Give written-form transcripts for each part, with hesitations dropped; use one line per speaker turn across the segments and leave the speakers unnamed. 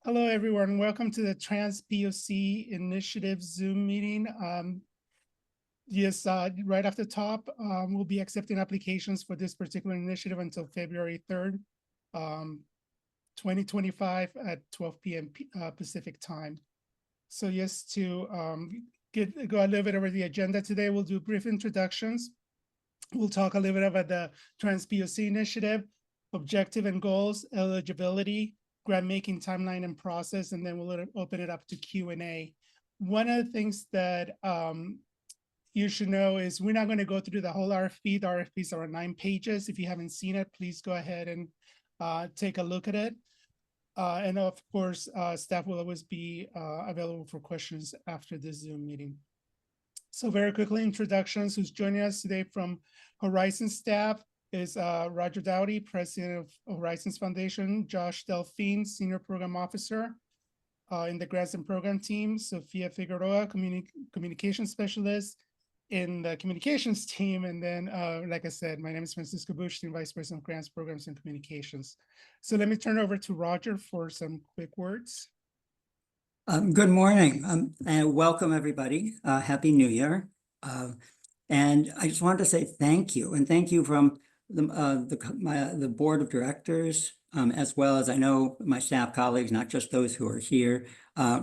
Hello, everyone. Welcome to the Trans POC Initiative Zoom meeting. Yes, right off the top, we'll be accepting applications for this particular initiative until February 3rd, 2025 at 12 p.m. Pacific time. So yes, to go a little bit over the agenda today, we'll do brief introductions. We'll talk a little bit about the Trans POC initiative, objective and goals, eligibility, grant making timeline and process, and then we'll open it up to Q&A. One of the things that you should know is we're not going to go through the whole RFP. The RFPs are 9 pages. If you haven't seen it, please go ahead and take a look at it. And of course, staff will always be available for questions after the Zoom meeting. So very quickly, introductions. Who's joining us today from Horizon staff is Roger Dowdy, President of Horizons Foundation, Josh Delphine, Senior Program Officer in the Grants and Program team, Sophia Figueroa, Communication Specialist in the Communications team, and then, like I said, my name is Francisco Bush, the Vice President of Grants, Programs, and Communications. So let me turn over to Roger for some quick words.
Good morning and welcome everybody. Happy New Year. And I just wanted to say thank you, and thank you from the board of directors, as well as I know my staff colleagues, not just those who are here,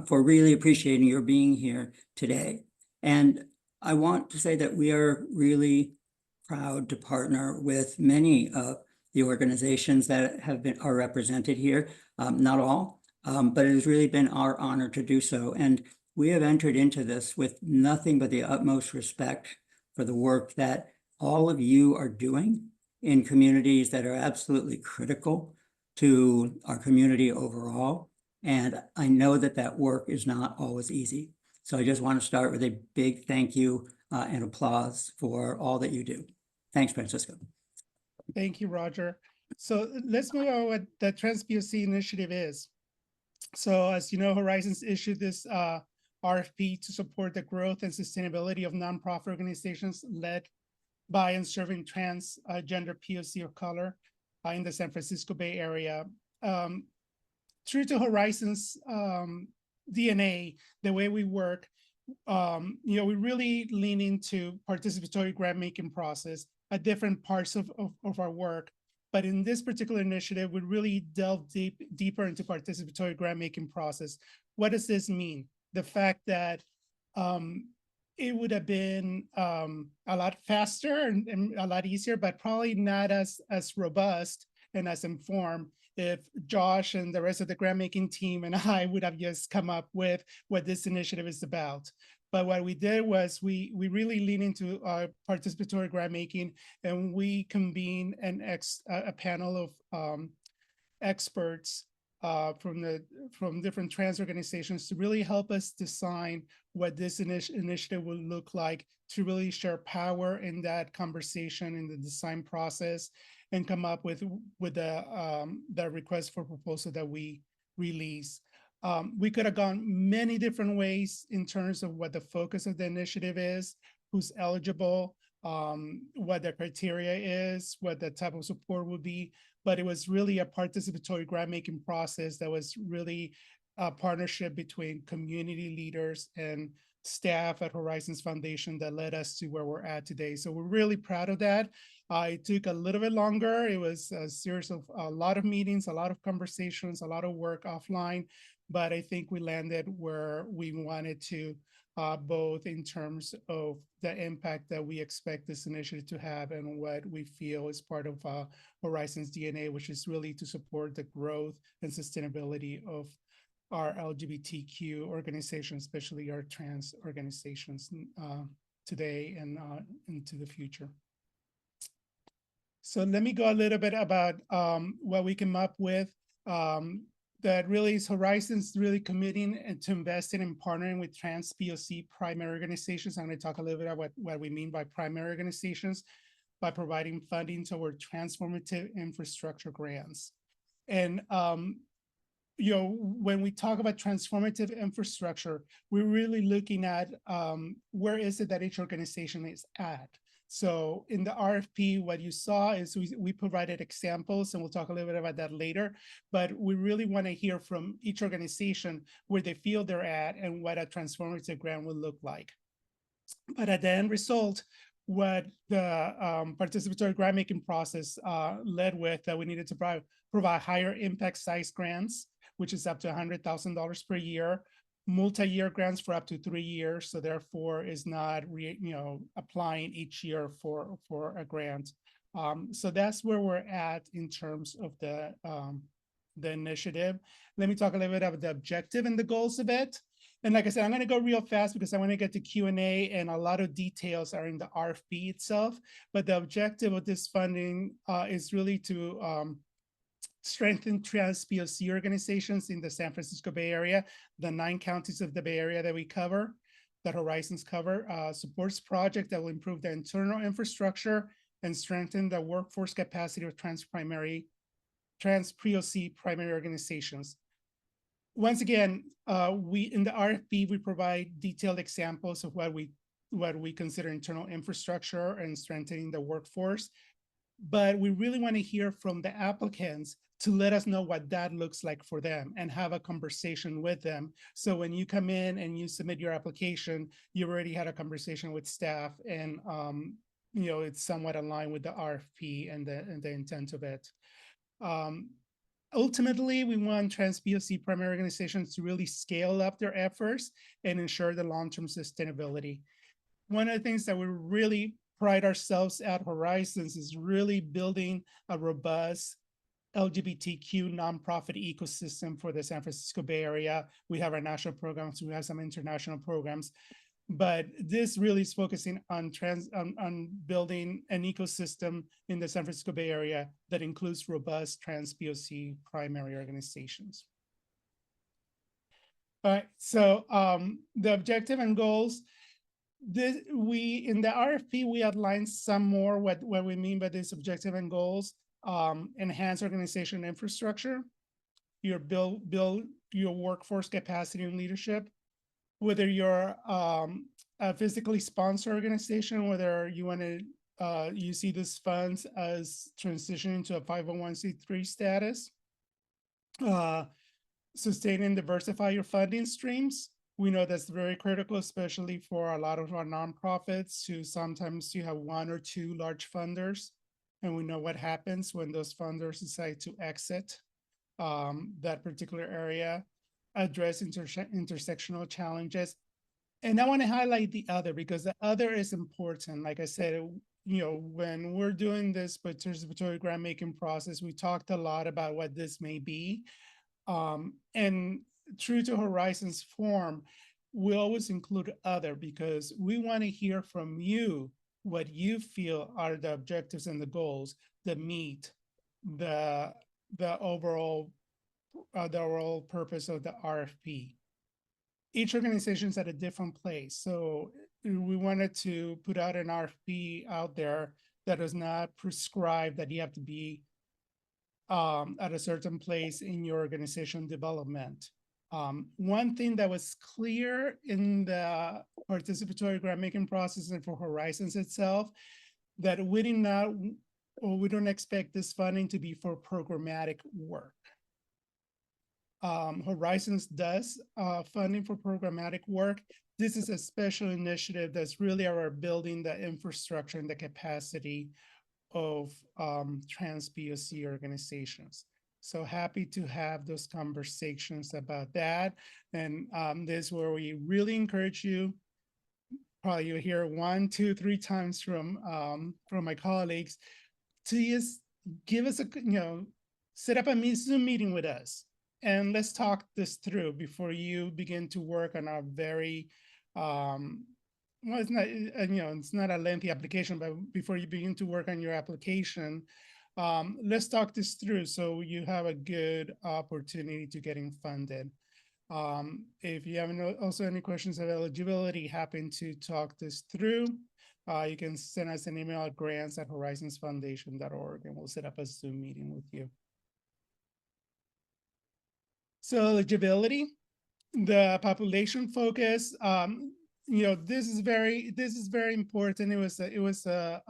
for really appreciating your being here today. And I want to say that we are really proud to partner with many of the organizations that are represented here, not all. But it has really been our honor to do so. And we have entered into this with nothing but the utmost respect for the work that all of you are doing in communities that are absolutely critical to our community overall. And I know that that work is not always easy. So I just want to start with a big thank you and applause for all that you do. Thanks, Francisco.
Thank you, Roger. So let's move on what the Trans POC initiative is. So as you know, Horizons issued this RFP to support the growth and sustainability of nonprofit organizations led by and serving transgender POC of color in the San Francisco Bay Area. True to Horizons DNA, the way we work, we really lean into participatory grant making process at different parts of our work. But in this particular initiative, we really delve deeper into participatory grant making process. What does this mean? The fact that it would have been a lot faster and a lot easier, but probably not as robust and as informed if Josh and the rest of the grant making team and I would have just come up with what this initiative is about. But what we did was we really lean into participatory grant making, and we convened a panel of experts from different trans organizations to really help us design what this initiative will look like, to really share power in that conversation in the design process, and come up with the request for proposal that we release. We could have gone many different ways in terms of what the focus of the initiative is, who's eligible, what the criteria is, what the type of support would be, but it was really a participatory grant making process that was really a partnership between community leaders and staff at Horizons Foundation that led us to where we're at today. So we're really proud of that. It took a little bit longer. It was a series of a lot of meetings, a lot of conversations, a lot of work offline, but I think we landed where we wanted to, both in terms of the impact that we expect this initiative to have and what we feel is part of Horizons DNA, which is really to support the growth and sustainability of our LGBTQ organizations, especially our trans organizations today and into the future. So let me go a little bit about what we came up with. That really is Horizons really committing to investing and partnering with Trans POC-primary organizations. I'm going to talk a little bit about what we mean by primary organizations by providing funding toward transformative infrastructure grants. And when we talk about transformative infrastructure, we're really looking at where is it that each organization is at. So in the RFP, what you saw is we provided examples, and we'll talk a little bit about that later, but we really want to hear from each organization where they feel they're at and what a transformative grant would look like. But at the end result, what the participatory grant making process led with, that we needed to provide higher impact size grants, which is up to $100,000 per year, multi-year grants for up to 3 years. So therefore is not applying each year for a grant. So that's where we're at in terms of the initiative. Let me talk a little bit about the objective and the goals of it. And like I said, I'm going to go real fast because I want to get to Q&A, and a lot of details are in the RFP itself. But the objective of this funding is really to strengthen trans POC organizations in the San Francisco Bay Area, the 9 counties of the Bay Area that we cover, that Horizons cover, supports projects that will improve the internal infrastructure and strengthen the workforce capacity of trans POC-primary organizations. Once again, we in the RFP, we provide detailed examples of what we consider internal infrastructure and strengthening the workforce. But we really want to hear from the applicants to let us know what that looks like for them and have a conversation with them. So when you come in and you submit your application, you already had a conversation with staff, and it's somewhat aligned with the RFP and the intent of it. Ultimately, we want trans POC primary organizations to really scale up their efforts and ensure the long-term sustainability. One of the things that we really pride ourselves at Horizons is really building a robust LGBTQ nonprofit ecosystem for the San Francisco Bay Area. We have our national programs, we have some international programs, but this really is focusing on building an ecosystem in the San Francisco Bay Area that includes robust trans POC primary organizations. All right, so the objective and goals. In the RFP, we outlined some more what we mean by this objective and goals. Enhance organization infrastructure, build your workforce capacity and leadership. Whether you're a physically sponsored organization, whether you want to you see these funds as transitioning to a 501c3 status, sustain and diversify your funding streams. We know that's very critical, especially for a lot of our nonprofits who sometimes you have 1 or 2 large funders, and we know what happens when those funders decide to exit that particular area. Address intersectional challenges. And I want to highlight the other, because the other is important. Like I said, when we're doing this participatory grant making process, we talked a lot about what this may be. And true to Horizons form, we always include other, because we want to hear from you what you feel are the objectives and the goals that meet the overall purpose of the RFP. Each organization is at a different place. So we wanted to put out an RFP out there that does not prescribe that you have to be at a certain place in your organization development. One thing that was clear in the participatory grant making process and for Horizons itself, that we don't expect this funding to be for programmatic work. Horizons does funding for programmatic work. This is a special initiative that's really about building the infrastructure and the capacity of trans POC organizations. So happy to have those conversations about that. And this is where we really encourage you. Probably you'll hear 1, 2, 3 times from my colleagues to just give us set up a Zoom meeting with us. And let's talk this through before you begin to work on a very, well, it's not, it's not a lengthy application, but before you begin to work on your application, let's talk this through so you have a good opportunity to getting funded. If you have also any questions of eligibility, happy to talk this through. You can send us an email at grants@horizonsfoundation.org, and we'll set up a Zoom meeting with you. So eligibility, the population focus, this is very important. It was a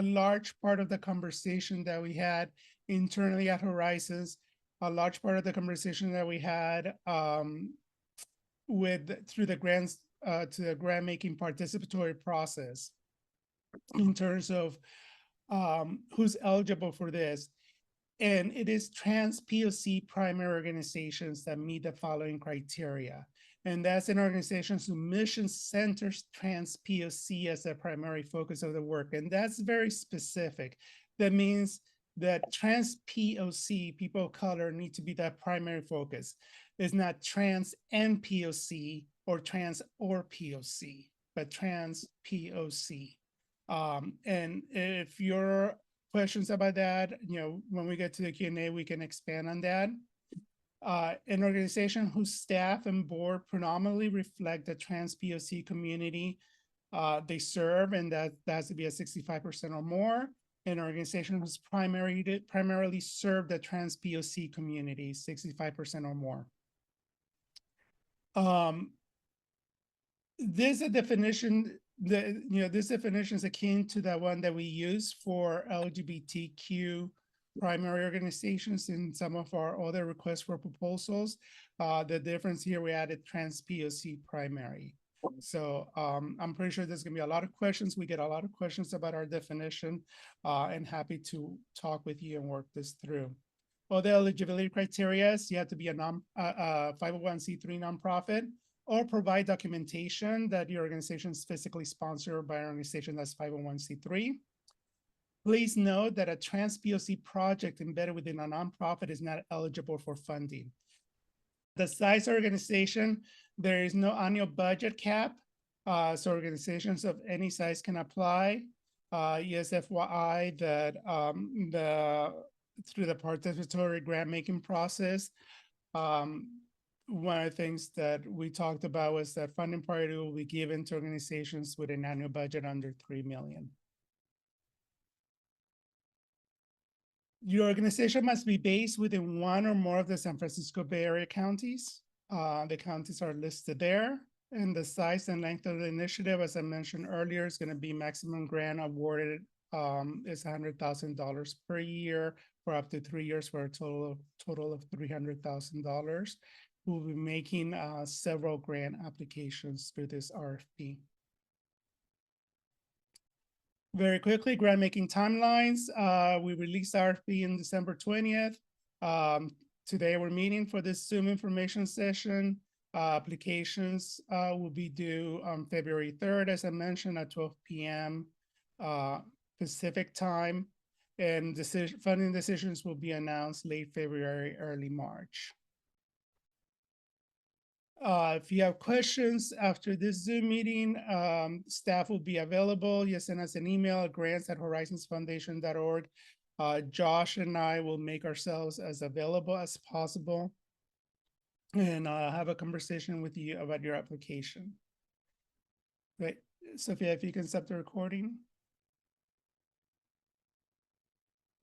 large part of the conversation that we had internally at Horizons, a large part of the conversation that we had through the grants to the grant making participatory process in terms of who's eligible for this. And it is trans POC primary organizations that meet the following criteria. And that's an organization whose mission centers trans POC as their primary focus of the work. And that's very specific. That means that trans POC, people of color, need to be that primary focus. It's not trans and POC or trans or POC, but trans POC. And if you're questions about that, when we get to the Q&A, we can expand on that. An organization whose staff and board predominantly reflect the trans POC community they serve, and that has to be at 65% or more. An organization who's primarily serve the trans POC community, 65% or more. This definition, this definition is akin to the one that we use for LGBTQ primary organizations in some of our other requests for proposals. The difference here, we added trans POC primary. So I'm pretty sure there's gonna be a lot of questions. We get a lot of questions about our definition, and happy to talk with you and work this through. Other eligibility criteria is you have to be a 501c3 nonprofit, or provide documentation that your organization is physically sponsored by an organization that's 501c3. Please note that a trans POC project embedded within a nonprofit is not eligible for funding. The size organization, there is no annual budget cap, so organizations of any size can apply. Yes, FYI, that through the participatory grant making process, one of the things that we talked about was that funding priority will be given to organizations with an annual budget under 3 million. Your organization must be based within one or more of the San Francisco Bay Area counties. The counties are listed there. And the size and length of the initiative, as I mentioned earlier, is going to be maximum grant awarded is $100,000 per year for up to 3 years, for a total of $300,000. We'll be making several grant applications through this RFP. Very quickly, grant making timelines. We released RFP on December 20th. Today we're meeting for this Zoom information session. Applications will be due on February 3rd, as I mentioned, at 12 p.m. Pacific time. And funding decisions will be announced late February, early March. If you have questions after this Zoom meeting, staff will be available. You send us an email at grants@horizonsfoundation.org. Josh and I will make ourselves as available as possible and have a conversation with you about your application. Right, Sophia, if you can stop the recording.